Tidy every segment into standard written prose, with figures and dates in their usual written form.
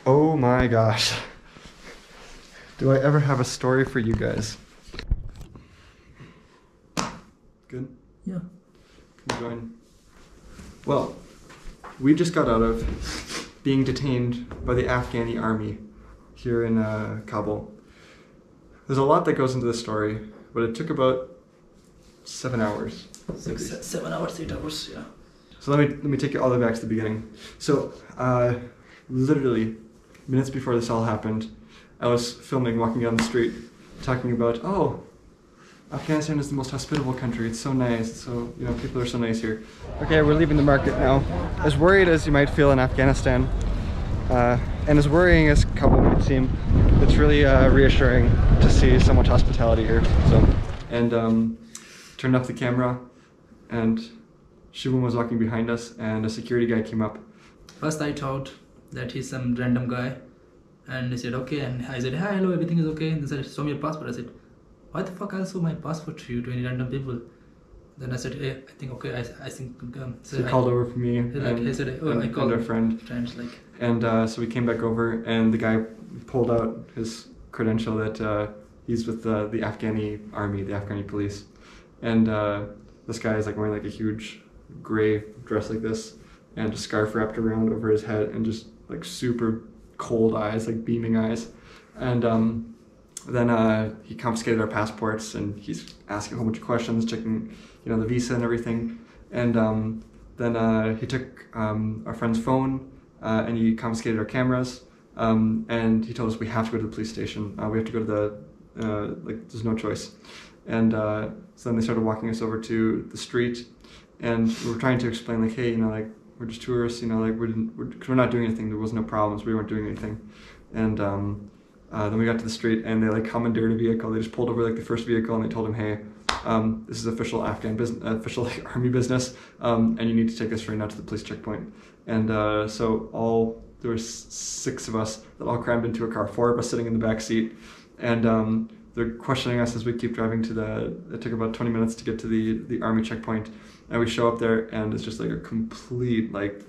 Oh my gosh. Do I ever have a story for you guys? Good? Yeah. Can you join? Well, we just got out of being detained by the Afghani army here in Kabul. There's a lot that goes into this story, but it took about 7 hours. 7 hours, 8 hours, yeah. So let me take you all the way back to the beginning. So literally minutes before this all happened, I was filming, walking down the street, talking about, oh, Afghanistan is the most hospitable country. It's so nice. It's so, you know, people are so nice here. Okay, we're leaving the market now. As worried as you might feel in Afghanistan, and as worrying as Kabul might seem, it's really reassuring to see so much hospitality here. So, and turned off the camera, and Shubham was walking behind us, and a security guy came up. First I thought that he's some random guy, and he said okay, and I said hi, hello, everything is okay, and he said show me your passport. I said why the fuck I'll show my passport to you, to any random people? Then I said, hey, I think okay, I think so he called over for me I called our friends like. And so we came back over, and the guy pulled out his credential that he's with the Afghani army, the Afghani police. And this guy is like wearing like a huge gray dress like this, and a scarf wrapped around over his head, and just like super cold eyes, like beaming eyes. And then he confiscated our passports, and he's asking a whole bunch of questions, checking, you know, the visa and everything. And then he took our friend's phone, and he confiscated our cameras. And he told us we have to go to the police station. We have to go to the, like, there's no choice. And so then they started walking us over to the street, and we were trying to explain, like, hey, you know, like, we're just tourists, you know, like, we're not doing anything. There was no problems. We weren't doing anything. And then we got to the street, and they like commandeered a vehicle. They just pulled over like the first vehicle, and they told him, hey, this is official Afghan business, official like army business, and you need to take us right now to the police checkpoint. And so there was 6 of us that all crammed into a car, 4 of us sitting in the back seat, and they're questioning us as we keep driving to it took about 20 minutes to get to the army checkpoint, and we show up there, and it's just like a complete like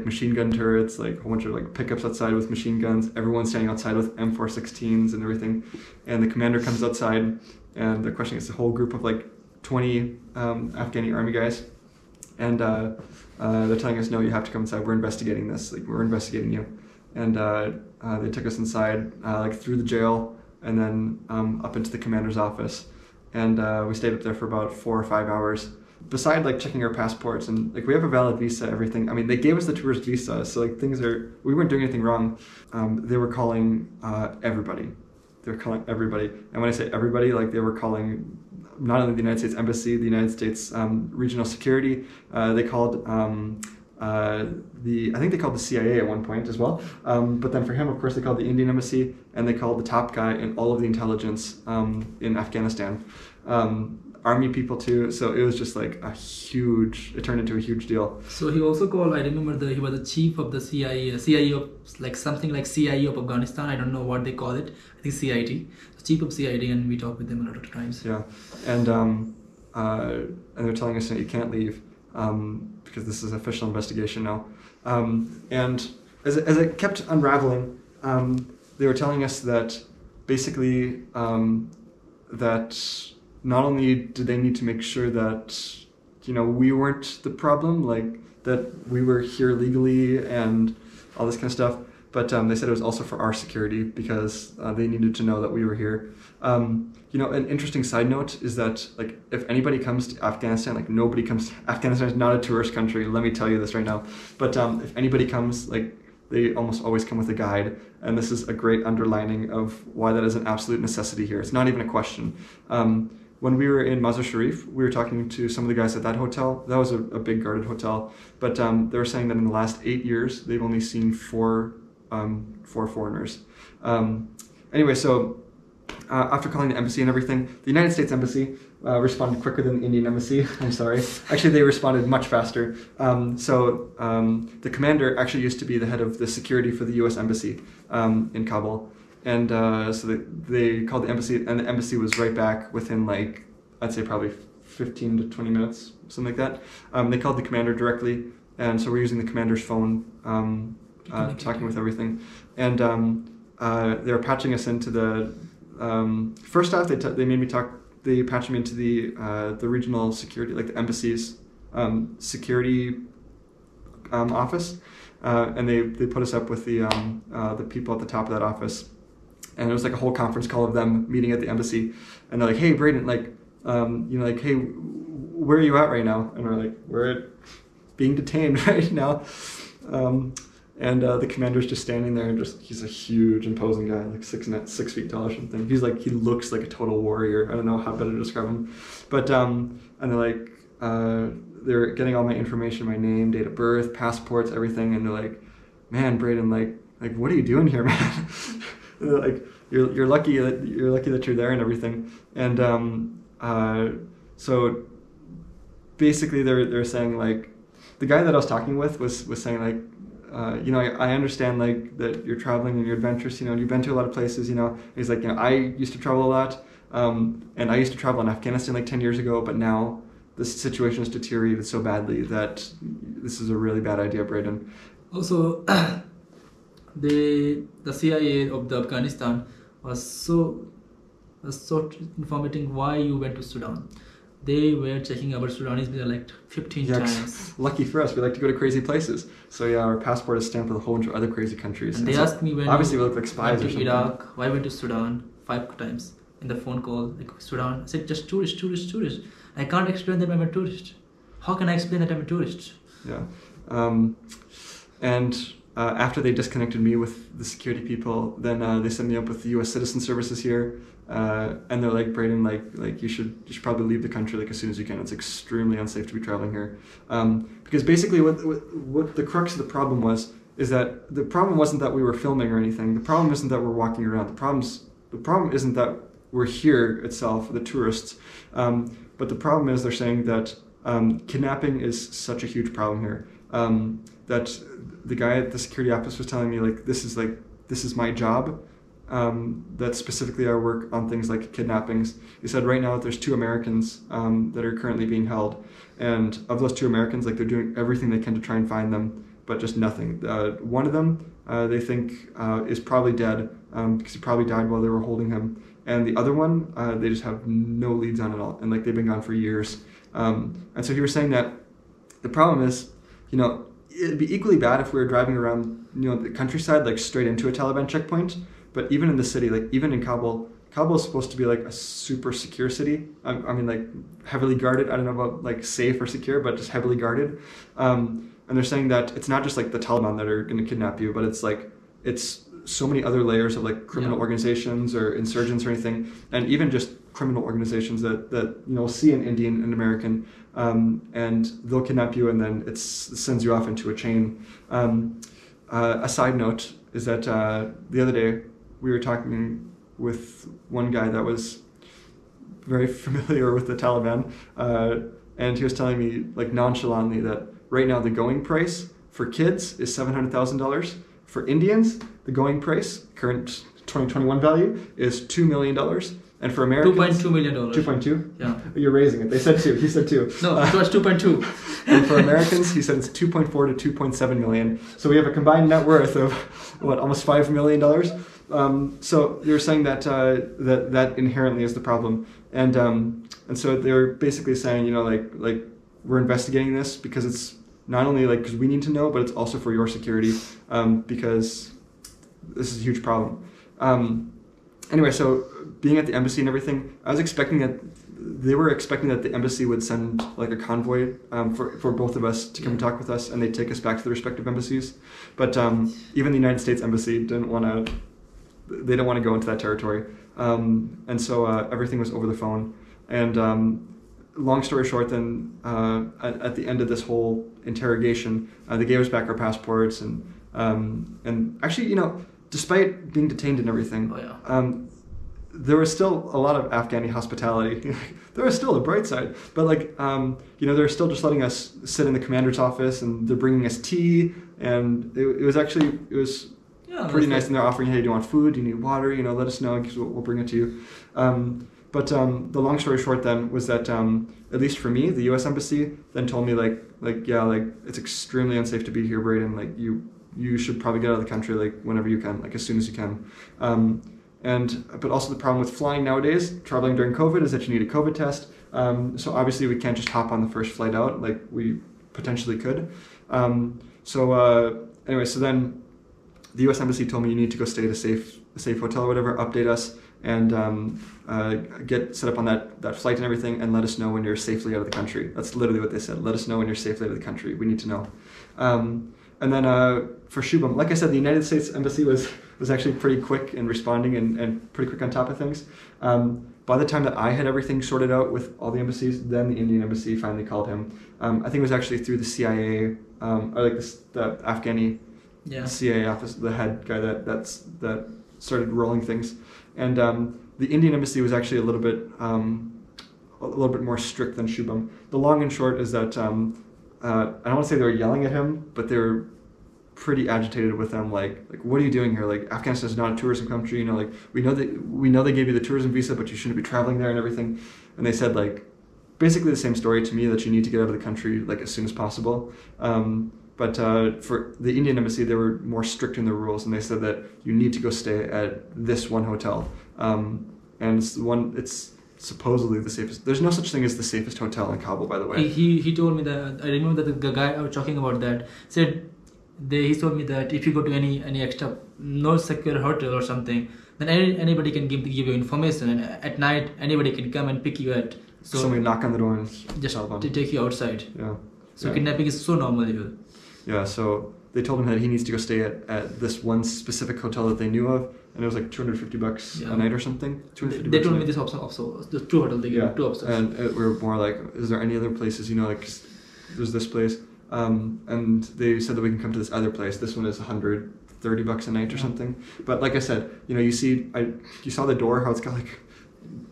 machine gun turrets, like a whole bunch of like pickups outside with machine guns, everyone standing outside with M416s and everything. And the commander comes outside, and they're questioning us, a whole group of like 20 Afghani army guys. And they're telling us, no, you have to come inside, we're investigating this, like we're investigating you. And they took us inside, like through the jail, and then up into the commander's office. And we stayed up there for about 4 or 5 hours. Beside like checking our passports, and like we have a valid visa, everything. I mean, they gave us the tourist visa, so like we weren't doing anything wrong. They were calling everybody. They were calling everybody, and when I say everybody, like they were calling not only the United States Embassy, the United States Regional Security. They called I think they called the CIA at one point as well. But then for him, of course, they called the Indian Embassy, and they called the top guy in all of the intelligence in Afghanistan. Army people too, so it was just like it turned into a huge deal. So he also called, I remember he was the chief of the CIA of like something like CIA of Afghanistan, I don't know what they call it, I think CID, the chief of CID, and we talked with them a lot of times. Yeah, and they're telling us that you can't leave because this is official investigation now. And as it kept unraveling, they were telling us that basically that not only did they need to make sure that, you know, we weren't the problem, like that we were here legally and all this kind of stuff, but they said it was also for our security, because they needed to know that we were here. You know, an interesting side note is that, like, if anybody comes to Afghanistan, like nobody comes, Afghanistan is not a tourist country, let me tell you this right now, but if anybody comes, like, they almost always come with a guide, and this is a great underlining of why that is an absolute necessity here. It's not even a question. When we were in Mazar-i-Sharif, we were talking to some of the guys at that hotel. That was a big guarded hotel, but they were saying that in the last 8 years, they've only seen 4 foreigners. Anyway, so after calling the embassy and everything, the United States Embassy responded quicker than the Indian Embassy. I'm sorry. Actually, they responded much faster. So the commander actually used to be the head of the security for the US Embassy in Kabul. And so they called the embassy, and the embassy was right back within, like, I'd say probably 15 to 20 minutes, something like that. They called the commander directly, and so we're using the commander's phone talking with everything, and they were patching us into the. First off, they made me talk. They patched me into the regional security, like the embassy's security office, and they put us up with the people at the top of that office, and it was like a whole conference call of them meeting at the embassy, and they're like, "Hey, Brayden, like, like, hey, where are you at right now?" And we're like, "We're being detained right now." And the commander's just standing there, and he's a huge, imposing guy, like 6 feet tall or something. He looks like a total warrior. I don't know how better to describe him. But, and they're like, they're getting all my information, my name, date of birth, passports, everything. And they're like, "Man, Brayden, like, what are you doing here, man?" Like, you're lucky that you're there and everything. And so basically they're saying, like, the guy that I was talking with was saying, like, I understand, like, that you're traveling and you're adventurous, and you've been to a lot of places, He's like, I used to travel a lot, and I used to travel in Afghanistan like 10 years ago, but now this situation has deteriorated so badly that this is a really bad idea, Brayden. Also, the CIA of the Afghanistan was so informating why you went to Sudan. They were checking our Sudanese visa like 15 times. Lucky for us, we like to go to crazy places. So yeah, our passport is stamped with a whole bunch of other crazy countries. And they asked me when obviously we look like spies or something. Iraq, why went to Sudan 5 times in the phone call, like Sudan. I said, just tourist. I can't explain that I'm a tourist. How can I explain that I'm a tourist? Yeah. And after they disconnected me with the security people, then they sent me up with the U.S. Citizen Services here. And they're like, "Brayden, like you should probably leave the country like as soon as you can. It's extremely unsafe to be traveling here." Because basically what the crux of the problem is that the problem wasn't that we were filming or anything. The problem isn't that we're walking around. The problem isn't that we're here itself, the tourists. But the problem is they're saying that kidnapping is such a huge problem here. That the guy at the security office was telling me, like, this is my job. That specifically I work on things like kidnappings. He said right now that there's 2 Americans that are currently being held, and of those 2 Americans, like, they're doing everything they can to try and find them, but just nothing. One of them they think is probably dead because he probably died while they were holding him, and the other one they just have no leads on at all, and like they've been gone for years. And so he was saying that the problem is, it'd be equally bad if we were driving around, the countryside, like straight into a Taliban checkpoint. But even in the city, like even in Kabul is supposed to be like a super secure city. I mean, like heavily guarded. I don't know about like safe or secure, but just heavily guarded. And they're saying that it's not just like the Taliban that are going to kidnap you, but it's so many other layers of like criminal organizations or insurgents or anything, and even just criminal organizations that see an Indian and American, and they'll kidnap you, and then it sends you off into a chain. A side note is that the other day we were talking with one guy that was very familiar with the Taliban, and he was telling me, like, nonchalantly that right now the going price for kids is $700,000. For Indians, the going price, current 2021 value, is $2 million. And for Americans, $2.2 million. 2.2? Yeah. You're raising it. They said 2. He said 2. No, it was 2.2. And for Americans, he said it's 2.4 to 2.7 million. So we have a combined net worth of almost $5 million. So you're saying that that inherently is the problem, and so they're basically saying, like we're investigating this because it's not only like because we need to know, but it's also for your security, because this is a huge problem. Anyway, so being at the embassy and everything, they were expecting that the embassy would send like a convoy for both of us to come and talk with us, and they'd take us back to the respective embassies. But even the United States embassy didn't want to go into that territory, and so everything was over the phone. And long story short, then at the end of this whole interrogation, they gave us back our passports, and actually, despite being detained and everything, there was still a lot of Afghani hospitality. There was still a bright side, but they're still just letting us sit in the commander's office, and they're bringing us tea, and it was pretty nice. And they're offering, hey, do you want food? Do you need water? Let us know because we'll bring it to you. But the long story short then was that at least for me, the U.S. embassy then told me like it's extremely unsafe to be here, Brayden. Like you you should probably get out of the country like whenever you can, like as soon as you can. But also the problem with flying nowadays, traveling during COVID, is that you need a COVID test. So obviously we can't just hop on the first flight out like we potentially could. Anyway, so then the U.S. Embassy told me you need to go stay at a safe hotel or whatever, update us, and get set up on that flight and everything, and let us know when you're safely out of the country. That's literally what they said. Let us know when you're safely out of the country. We need to know. And then for Shubham, like I said, the United States Embassy was actually pretty quick in responding and pretty quick on top of things. By the time that I had everything sorted out with all the embassies, then the Indian Embassy finally called him. I think it was actually through the CIA, or like the Afghani CIA office, the head guy that started rolling things. And the Indian Embassy was actually a little bit more strict than Shubham. The long and short is that I don't want to say they were yelling at him, but they were pretty agitated with them, like what are you doing here? Like, Afghanistan is not a tourism country, you know, like we know they gave you the tourism visa, but you shouldn't be traveling there and everything. And they said like basically the same story to me, that you need to get out of the country like as soon as possible. But for the Indian Embassy, they were more strict in their rules, and they said that you need to go stay at this one hotel, and it's supposedly the safest. There's no such thing as the safest hotel in Kabul, by the way. He told me that, I remember that the guy I was talking about that said, he told me that if you go to any extra no secure hotel or something, then anybody can give you information, and at night anybody can come and pick you at. So somebody knock on the door and just to take you outside. Yeah. So kidnapping is so normal here. Yeah. So they told him that he needs to go stay at this one specific hotel that they knew of, and it was like $250 a night or something. They told me this option also. The two hotels, they gave two options. And we were more like, is there any other places? You know, like there's this place, and they said that we can come to this other place. This one is $130 a night or something. But like I said, you know, you saw the door, how it's got like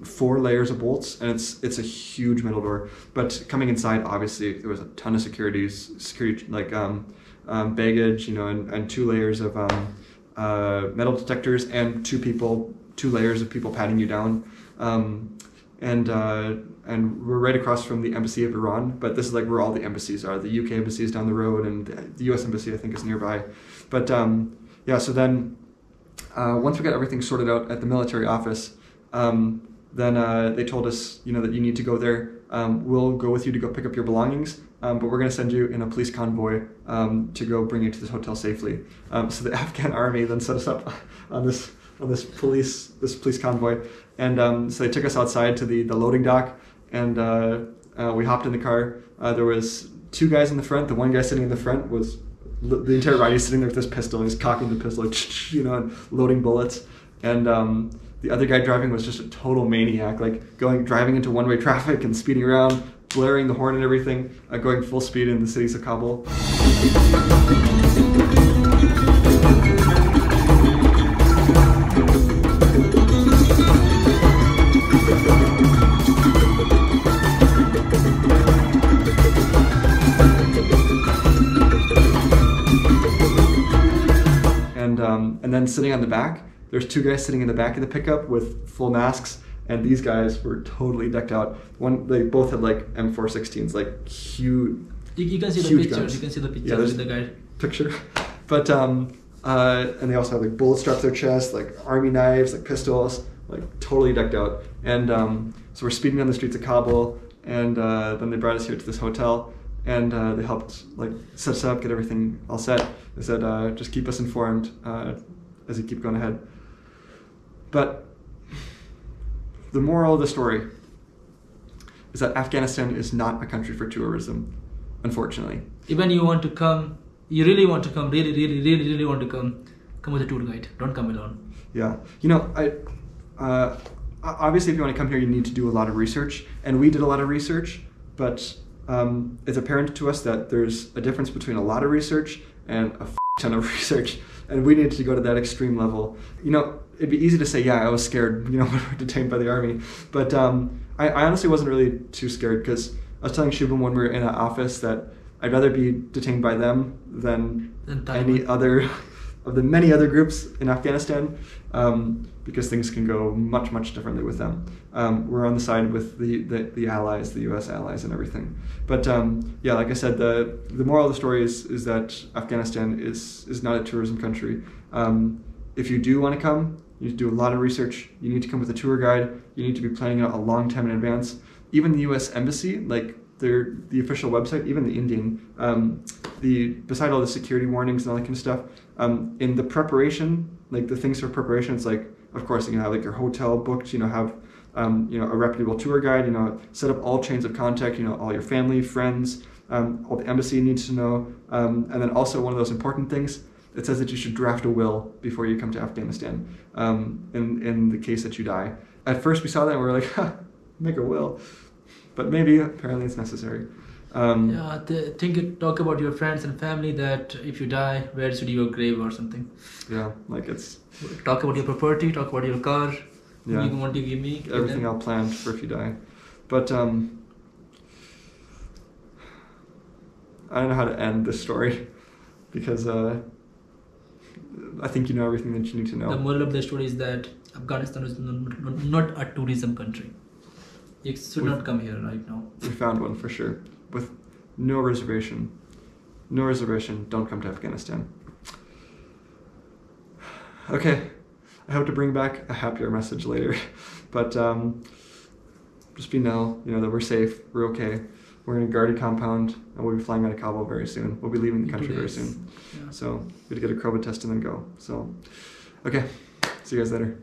4 layers of bolts, and it's a huge metal door. But coming inside, obviously there was a ton of security like baggage, you know, and 2 layers of metal detectors, and 2 layers of people patting you down, and we're right across from the embassy of Iran. But this is like where all the embassies are. The UK embassy is down the road, and the US embassy I think is nearby. But yeah, so then once we got everything sorted out at the military office, then they told us, you know, that you need to go there. We'll go with you to go pick up your belongings, but we're going to send you in a police convoy to go bring you to this hotel safely. So the Afghan army then set us up on this police convoy, and so they took us outside to the loading dock, and we hopped in the car. There was 2 guys in the front. The one guy sitting in the front was the entire ride. He's sitting there with this pistol. He's cocking the pistol, you know, and loading bullets. And the other guy driving was just a total maniac, like driving into one-way traffic and speeding around, blaring the horn and everything, going full speed in the cities of Kabul. And then sitting on the back, there's 2 guys sitting in the back of the pickup with full masks, and these guys were totally decked out. They both had like M416s, like huge. You can see the pictures. Guns. You can see the pictures with the guy. Picture, but and they also have like bullet strapped to their chest, like army knives, like pistols, like totally decked out. And so we're speeding down the streets of Kabul, and then they brought us here to this hotel, and they helped like set us up, get everything all set. They said just keep us informed as you keep going ahead. But the moral of the story is that Afghanistan is not a country for tourism, unfortunately. Even you want to come, you really want to come, really want to come with a tour guide. Don't come alone. Yeah. You know, obviously if you want to come here, you need to do a lot of research. And we did a lot of research, but it's apparent to us that there's a difference between a lot of research and a ton of research. And we needed to go to that extreme level. You know, it'd be easy to say, yeah, I was scared, you know, when we were detained by the army. But I honestly wasn't really too scared, because I was telling Shubham when we were in an office that I'd rather be detained by them than any other of the many other groups in Afghanistan, because things can go much, much differently with them. We're on the side with the allies, the U.S. allies and everything. But yeah, like I said, the moral of the story is that Afghanistan is not a tourism country. If you do want to come, you need to do a lot of research. You need to come with a tour guide. You need to be planning it a long time in advance. Even the U.S. Embassy, like the official website, even the Indian, beside all the security warnings and all that kind of stuff, in the preparation, like the things for preparation, it's like, of course, you have like your hotel booked, have a reputable tour guide, set up all chains of contact, all your family, friends, all the embassy needs to know, and then also one of those important things, it says that you should draft a will before you come to Afghanistan, in the case that you die. At first we saw that and we were like, make a will, but maybe apparently it's necessary. Yeah, talk about your friends and family that if you die, where should your grave or something. Yeah, like it's... Talk about your property, talk about your car, yeah, you want to give me. Everything I'll plan for if you die. But I don't know how to end this story, because I think you know everything that you need to know. The moral of the story is that Afghanistan is not a tourism country. You should not come here right now. We found one for sure, with no reservation. No reservation, don't come to Afghanistan. Okay, I hope to bring back a happier message later, but just know that we're safe, we're okay. We're in a guarded compound, and we'll be flying out of Kabul very soon. We'll be leaving the country very soon. Yeah. So we have to get a COVID test and then go. So, okay, see you guys later.